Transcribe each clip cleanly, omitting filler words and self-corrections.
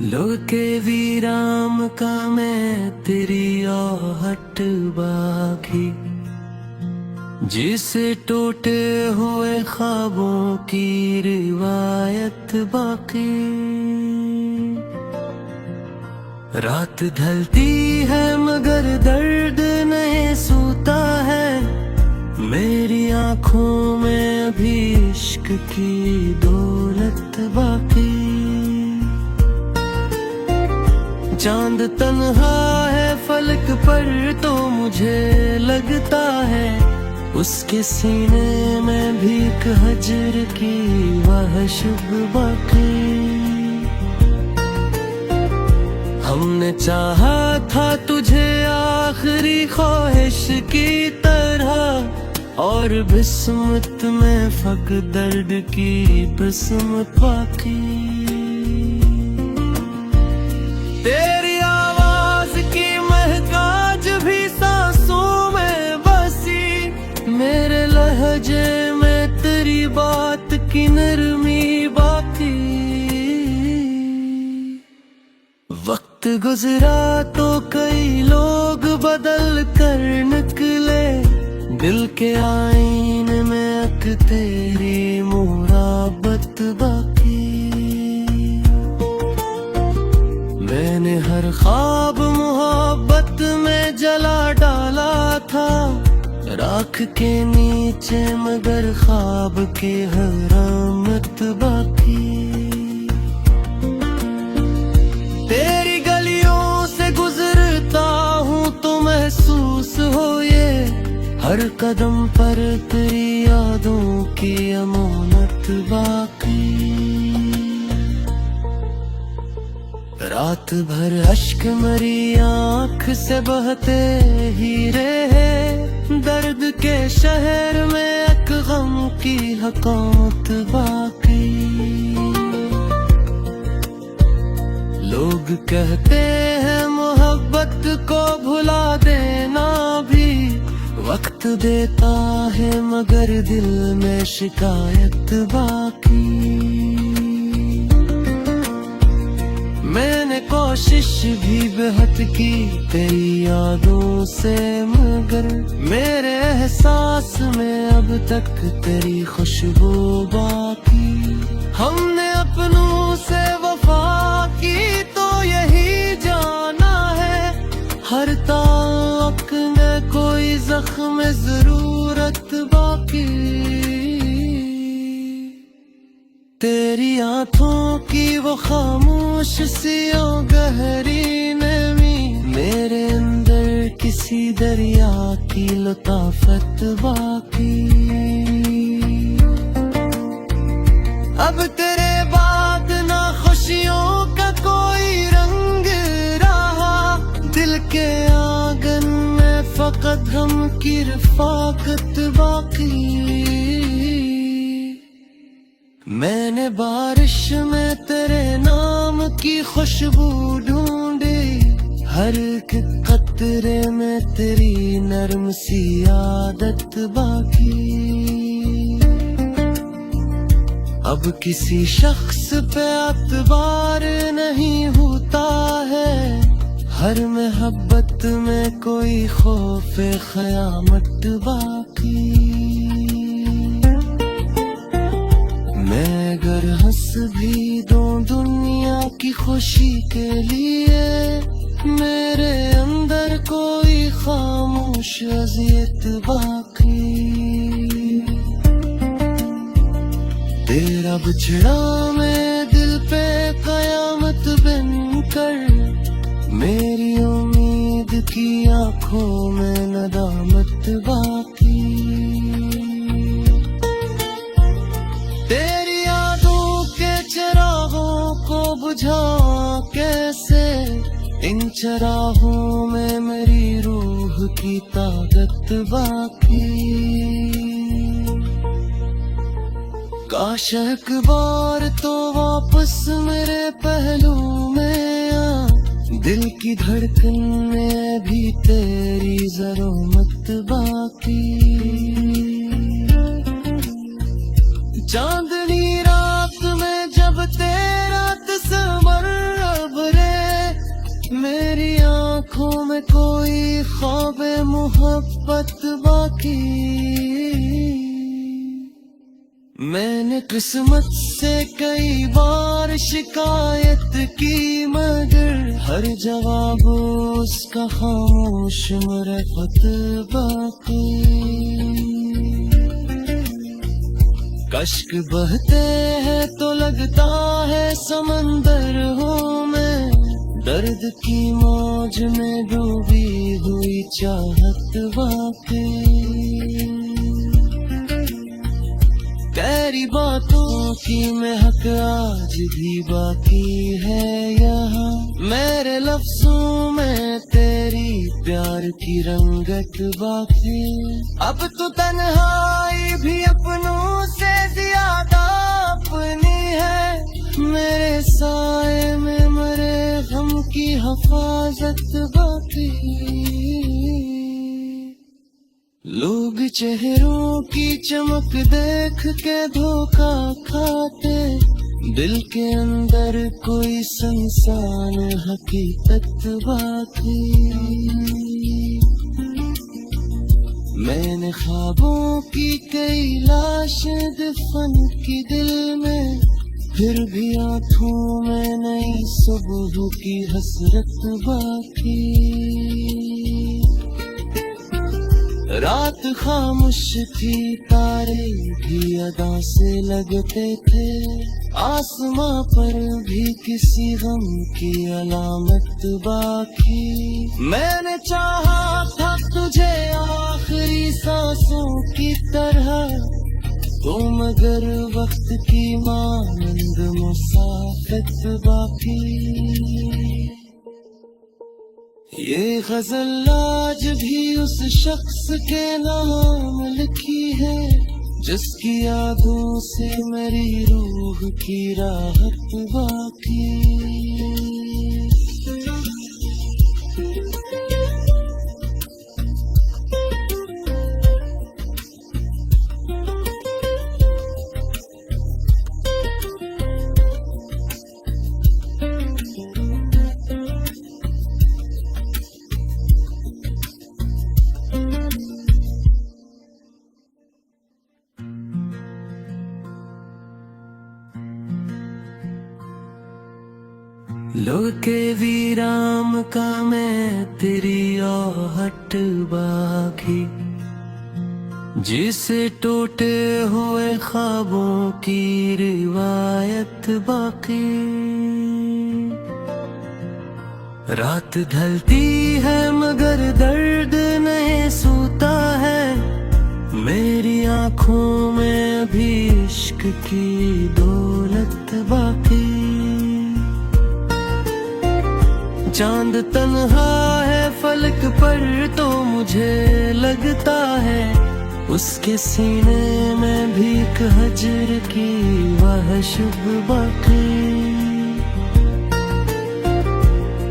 लोग के वीराम का मैं तेरी आहट बाकी, जिसे टूटे हुए ख्वाबों की रिवायत बाकी। रात ढलती है मगर दर्द नहीं सूता है, मेरी आंखों में अभी इश्क की दौलत बाकी। चांद तन्हा है फलक पर तो मुझे लगता है, उसके सीने में भी एक हजर की वहशत बाकी। हमने चाहा था तुझे आखिरी ख्वाहिश की तरह, और बिस्मत में फक दर्द की बिस्मत बाकी। तेरी आवाज की महकाज भी सांसों में बसी, मेरे लहजे में तेरी बात की नरमी बाकी। वक्त गुजरा तो कई लोग बदल कर निकले, दिल के आईने में अक तेरी मुराबत बाकी। मैंने हर ख्वाब मोहब्बत में जला डाला था, राख के नीचे मगर ख्वाब के हरामत बाकी। तेरी गलियों से गुजरता हूँ तो महसूस हो ये, हर कदम पर तेरी यादों की अमानत बाकी। रात भर अश्क मरी आँख से बहते ही रहे, दर्द के शहर में एक गम की हकामत बाकी। लोग कहते हैं मोहब्बत को भुला देना भी वक्त देता है, मगर दिल में शिकायत बाकी। मैंने कोशिश भी बेहद की तेरी यादों से, मगर मेरे एहसास में अब तक तेरी खुशबू बाकी। हमने अपनों से वफा की तो यही जाना है, हर ताल्लुक में कोई जख्म जरूरत बाकी। तेरी आंखों की वो खामोश सी और गहरी नमी, मेरे अंदर किसी दरिया की लताफत बाकी। अब तेरे बाद ना खुशियों का कोई रंग रहा, दिल के आंगन में फकत हम की रफाकत बाकी। मैंने बारिश में तेरे नाम की खुशबू ढूंढी, हर एक कतरे में तेरी नरम सी आदत बाकी। अब किसी शख्स पे अतबार नहीं होता है, हर मोहब्बत में कोई खौफ क़यामत बाकी। मैं अगर हंस भी दूं दुनिया की खुशी के लिए, मेरे अंदर कोई खामोश अज़ियत बाकी। तेरा बिछड़ा मैं दिल पे कयामत बनकर, मेरी उम्मीद की आंखों में नदामत बाकी। तेरी यादों के चिरागों को बुझाऊं कैसे, इन चिरागों में मेरी रूह की ताकत बाकी। काश एक बार तो वापस मेरे पहलू में आ, दिल की धड़कन में भी तेरी ज़रूरत बाकी। चांदनी रात में जब तेरा तस्वर अब आँखों में कोई ख्वाबे मोहब्बत बाकी। मैंने किस्मत से कई बार शिकायत की, मगर हर जवाब उसका खामोश मेरे खत बाकी। कश्क बहते हैं तो लगता है समंदर हूँ मैं, दर्द की मौज में डूबी हुई चाहत वाकई। तेरी बातों की महक आज भी बाकी है यहाँ, मेरे लफ्जों में तेरी प्यार की रंगत बाकी। अब तो तन्हाई भी अपनों से ज्यादा अपनी है, मेरे साए में मरे गम की हिफाजत बाकी। लोग चेहरों की चमक देख के धोखा खाते, दिल के अंदर कोई संसान हकीकत बाकी। मैंने ख्वाबों की कई लाशें दफन की दिल में, फिर भी आँखों में नई सुबह की हसरत बाकी। रात खामोश थी, तारे भी अदा से लगते थे, आसमां पर भी किसी गम की अलामत बाकी। मैंने चाहा था तुझे आखिरी सांसों की तरह, तो मगर वक्त की मानंद मुसाफिर बाकी। ये गजल आज भी उस शख्स के नाम लिखी है, जिसकी यादों से मेरी रूह की राहत बाकी। लोके वीराम का मैं तेरी आहट बाकी, जिसे टूटे हुए ख्वाबों की रिवायत बाकी। रात ढलती है मगर दर्द नहीं सूता है, मेरी आँखों में अभी इश्क की दौलत बाकी। चांद तन्हा है फलक पर तो मुझे लगता है, उसके सीने में भी एक हजर की वहशत बाकी।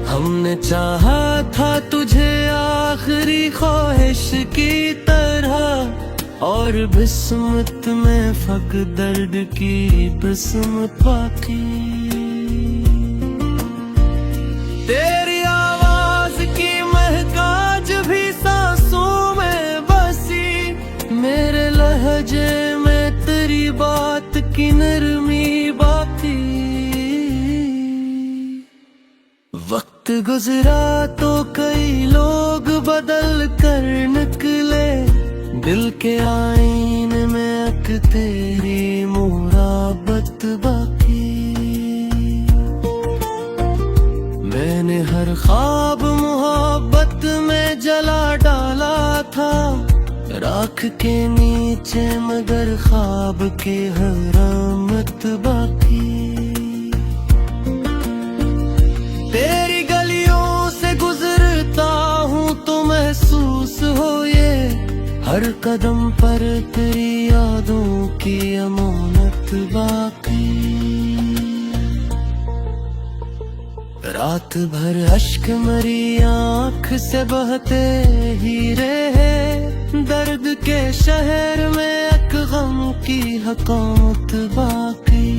हमने चाहा था तुझे आखिरी ख्वाहिश की तरह, और बिस्मत में फक दर्द की बिस्मत बाकी। तेरी आवाज की महकाज भी सांसों में बसी, मेरे लहजे में तेरी बात की नरमी बाकी। वक्त गुजरा तो कई लोग बदल कर निकले, दिल के आईने में एक तेरी मुराबत बाकी। मैंने हर ख्वाब मोहब्बत में जला डाला था, राख के नीचे मगर ख्वाब के हरामत बाकी। तेरी गलियों से गुजरता हूँ तो महसूस हो ये, हर कदम पर तेरी यादों की अमानत बाकी। रात भर अश्क मरी आँख से बहते ही रहे, दर्द के शहर में एक गम की हकामत बाकी।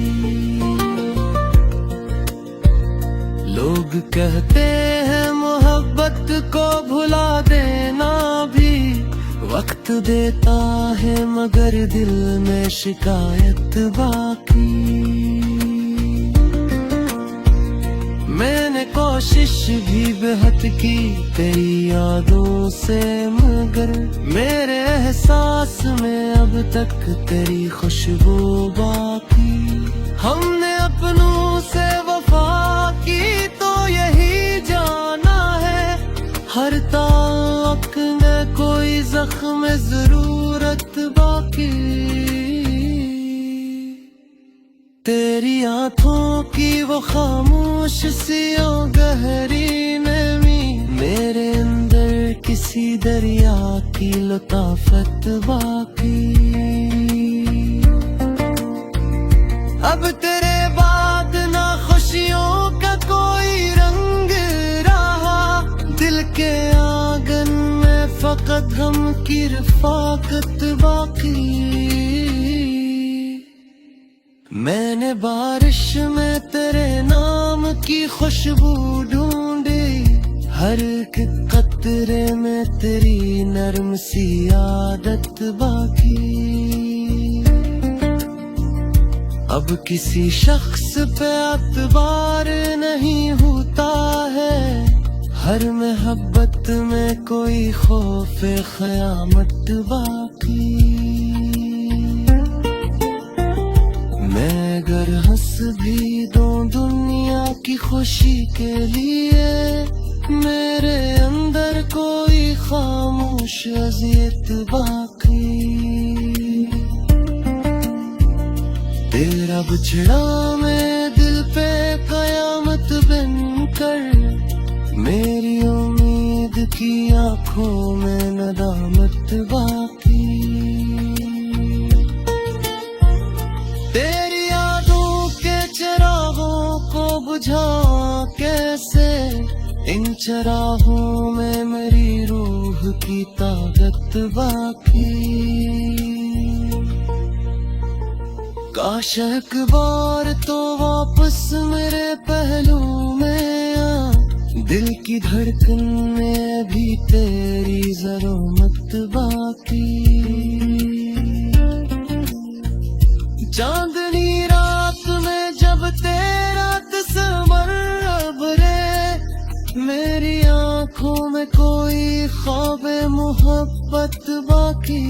लोग कहते हैं मोहब्बत को भुला देना भी वक्त देता है, मगर दिल में शिकायत बाकी। मैंने कोशिश भी बेहद की तेरी यादों से, मगर मेरे एहसास में अब तक तेरी खुशबू बाकी। हमने अपनों से वफा की तो यही जाना है, हर ताल्लुक में कोई जख्म जरूरत बाकी। तेरी आँखों की वो खामोश सी गहरी नमी, मेरे अंदर किसी दरिया की लताफत बाकी। अब तेरे बाद ना खुशियों का कोई रंग रहा, दिल के आंगन में फकत गम की रफाकत बाकी। मैंने बारिश में तेरे नाम की खुशबू ढूंढी, हर एक कतरे में तेरी नरम सी आदत बाकी। अब किसी शख्स पे एतबार नहीं होता है, हर मोहब्बत में कोई खौफ क़यामत बाकी। मैं अगर हंस भी दूं दुनिया की खुशी के लिए, मेरे अंदर कोई खामोश अज़ियत बाकी। तेरा बिछड़ा मैं दिल पे कयामत बनकर, मेरी उम्मीद की आंखों में नदामत बाकी। तेरी यादों के चिरागों को बुझा कैसे, इन चिरागों में मेरी रूह की ताकत बाकी। काश एक बार तो वापस मेरे पहलू में आ, दिल की धड़कन में भी तेरी ज़रूरत बाकी। चांदनी रात में जब तेरा तस्वर अबरे, मेरी आंखों में कोई ख्वाब मोहब्बत बाकी।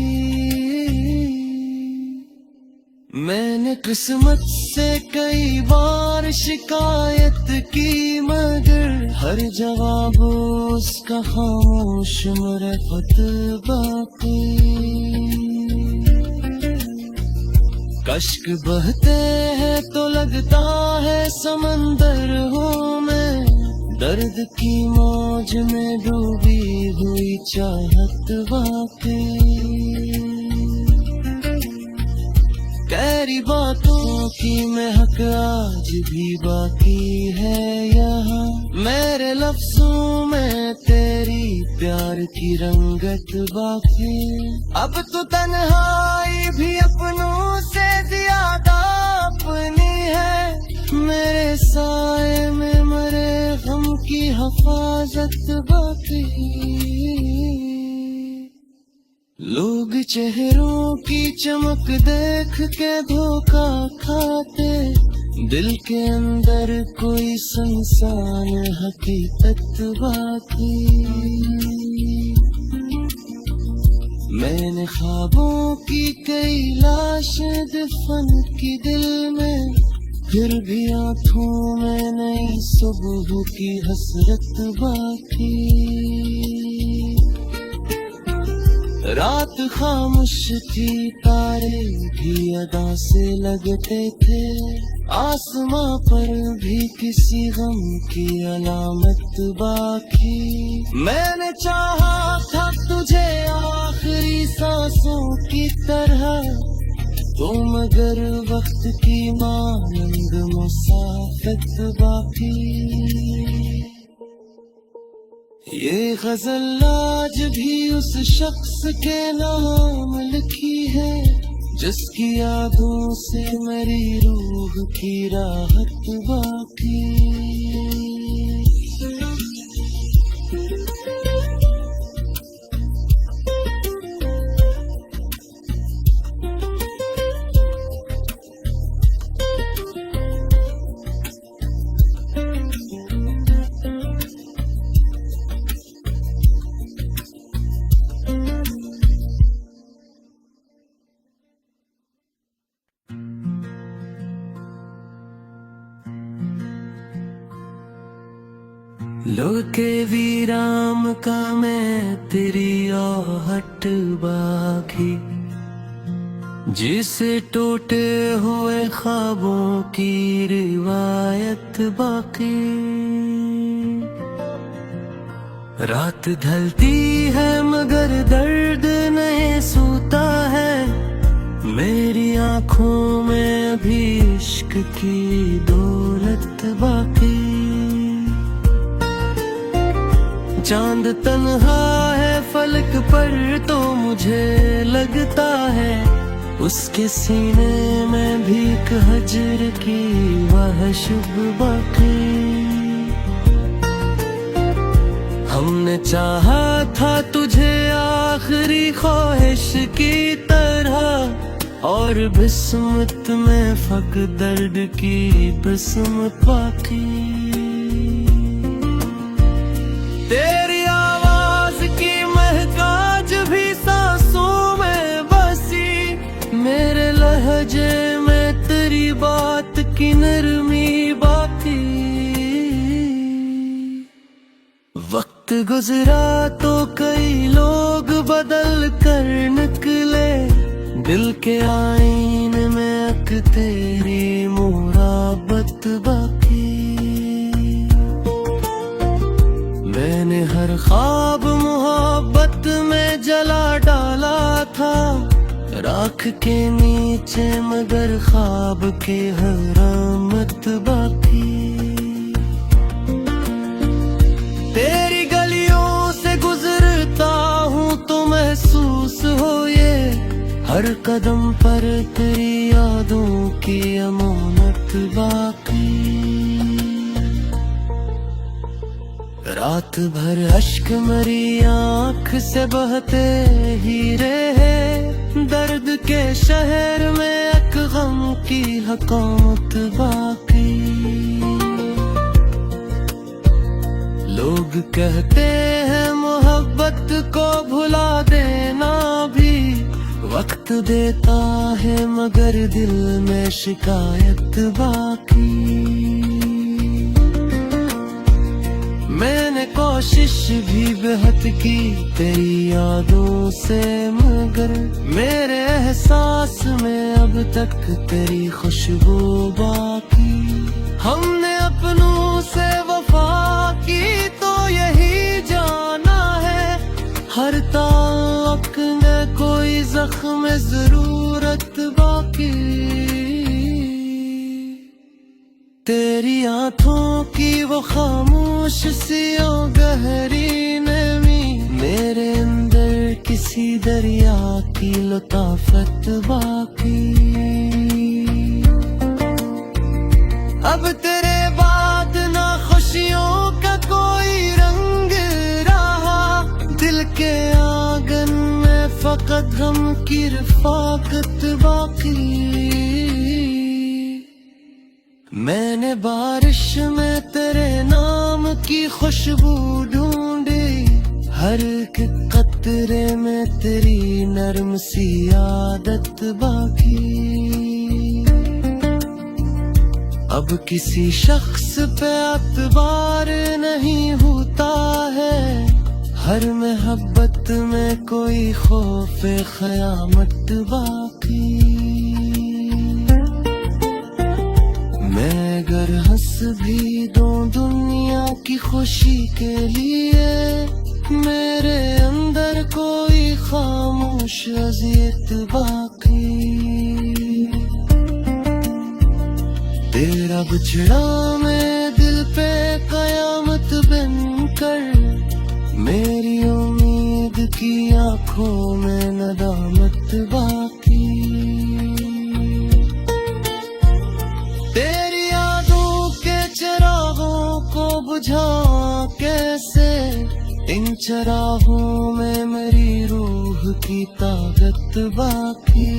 मैंने किस्मत से कई बार शिकायत की, मगर हर जवाब उसका खामोश मुरफ़त बाकी। कश्क बहते हैं तो लगता है समंदर हूँ मैं, दर्द की मौज में डूबी हुई चाहत बाकी। तेरी बातों की महक आज भी बाकी है यहाँ, मेरे लफ्जों में तेरी प्यार की रंगत बाकी। अब तो तन्हाई भी अपनों से ज्यादा अपनी है, मेरे साए में मरे गम की हिफाजत बाकी। लोग चेहरों की चमक देख के धोखा खाते, दिल के अंदर कोई सुनसान हकीकत बाकी। मैंने ख्वाबों की कई लाशें दफन की दिल में, फिर भी आँखों में नई सुबह की हसरत बाकी। रात खामोश थी, तारे भी अदा से लगते थे, आसमां पर भी किसी गम की अलामत बाकी। मैंने चाहा था तुझे आखिरी सांसों की तरह, तो मगर वक्त की मानंद मुसाफिर बाकी। ये गजल आज भी उस शख्स के नाम लिखी है, जिसकी यादों से मेरी रूह की राहत बाकी। लो के वीराम का मैं तेरी आहट बाकी, जिसे टूटे हुए ख्वाबों की रिवायत बाकी। रात ढलती है मगर दर्द नहीं सूता है, मेरी आंखों में अभी इश्क की दौलत बाकी। चांद तन्हा है फलक पर तो मुझे लगता है, उसके सीने में भी एक हजर की वह शुभ बाकी। हमने चाहा था तुझे आखिरी ख्वाहिश की तरह, और बिस्मत में फक दर्द की बिस्मत बाकी। तेरी आवाज की महकाज भी सांसों में बसी, मेरे लहजे में तेरी बात की नरमी बाकी। वक्त गुजरा तो कई लोग बदल कर निकले, दिल के आईने में अक तेरी मुराबत बाकी। मैंने हर ख्वाब मोहब्बत में जला डाला था, राख के नीचे मगर ख्वाब के हरामत बाकी। तेरी गलियों से गुजरता हूँ तो महसूस हो ये, हर कदम पर तेरी यादों की अमानत बाकी। रात भर अश्क मरी आँख से बहते ही रहे, दर्द के शहर में एक गम की हुकूमत बाकी। लोग कहते हैं मोहब्बत को भुला देना भी वक्त देता है, मगर दिल में शिकायत बाकी। मैंने कोशिश भी बेहद की तेरी यादों से, मगर मेरे एहसास में अब तक तेरी खुशबू बाकी। हमने अपनों से वफा की तो यही जाना है, हर ताल्लुक में कोई जख्म जरूरत बाकी। तेरी आँखों की वो खामोश सियों गहरी नमी, मेरे अंदर किसी दरिया की लताफत बाकी। अब तेरे बाद ना खुशियों का कोई रंग रहा, दिल के आंगन में फकत गम की रफाकत बाकी। मैंने बारिश में तेरे नाम की खुशबू ढूंढी, हर एक कतरे में तेरी नरम सी आदत बाकी। अब किसी शख्स पे अतबार नहीं होता है, हर मोहब्बत में कोई खौफ क़यामत बाकी। मैं अगर हंस भी दूं दुनिया की खुशी के लिए, मेरे अंदर कोई खामोश अज़ियत बाकी। तेरा बिछड़ा मैं दिल पे कयामत बनकर, मेरी उम्मीद की आंखों में नदामत बाकी। तेरी यादों के चिरागों को बुझा कैसे, इन चिरागों में मेरी रूह की ताकत बाकी।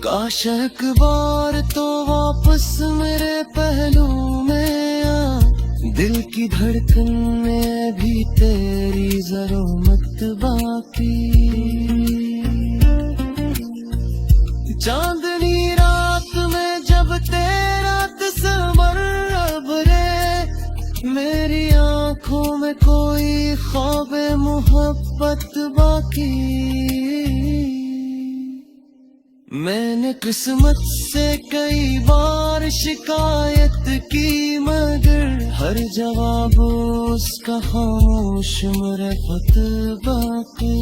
काश एक बार तो वापस मेरे पहलू में आ, दिल की धड़कन में भी तेरी ज़रूरत बाकी। चांदनी रात में जब तेरा तस्वर अब में कोई ख्वाब मोहब्बत बाकी। मैंने किस्मत से कई बार शिकायत की, मगर हर जवाब उसका खामोश मरफत बाकी।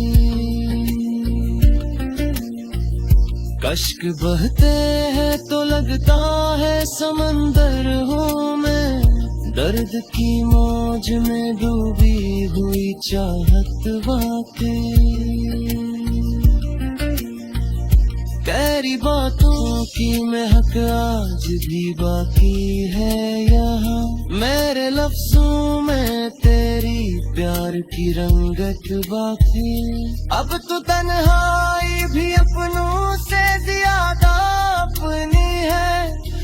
कश्क बहते हैं तो लगता है समंदर हूँ मैं, दर्द की मौज में डूबी हुई चाहत बाकी। तेरी बातों की महक आज भी बाकी है यहाँ, मेरे लफ्जों में तेरी प्यार की रंगत बाकी। अब तो तन्हाई भी अपनों से ज्यादा अपनी है,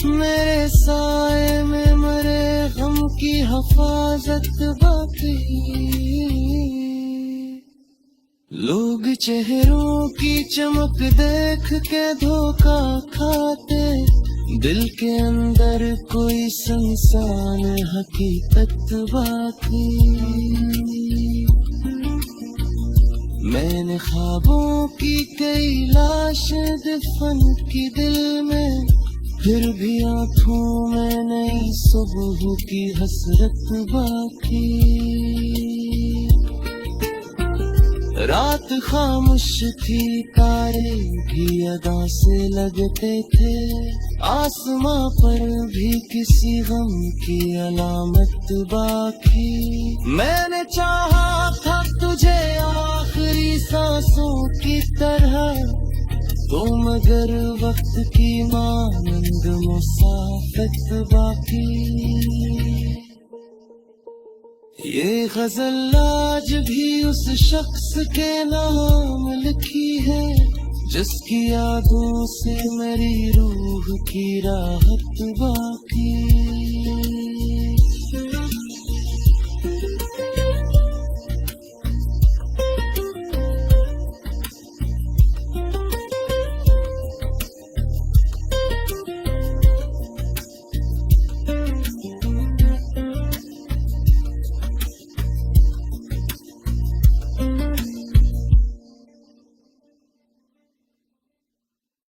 मेरे साए में मरे गम की हिफाजत बाकी। लोग चेहरों की चमक देख के धोखा खाते, दिल के अंदर कोई संसान हकीकत बाकी। मैंने ख्वाबों की कई लाशें दफन की दिल में, फिर भी आंखों में नई सुबह की हसरत बाकी। रात खामोश थी, तारे भी अदा से लगते थे, आसमां पर भी किसी गम की अलामत बाकी। मैंने चाहा था तुझे आखिरी सांसों की तरह, तो मगर वक्त की मानंद मुसाफिर बाकी। ये गजल आज भी उस शख्स के नाम लिखी है, जिसकी यादों से मेरी रूह की राहत बाकी।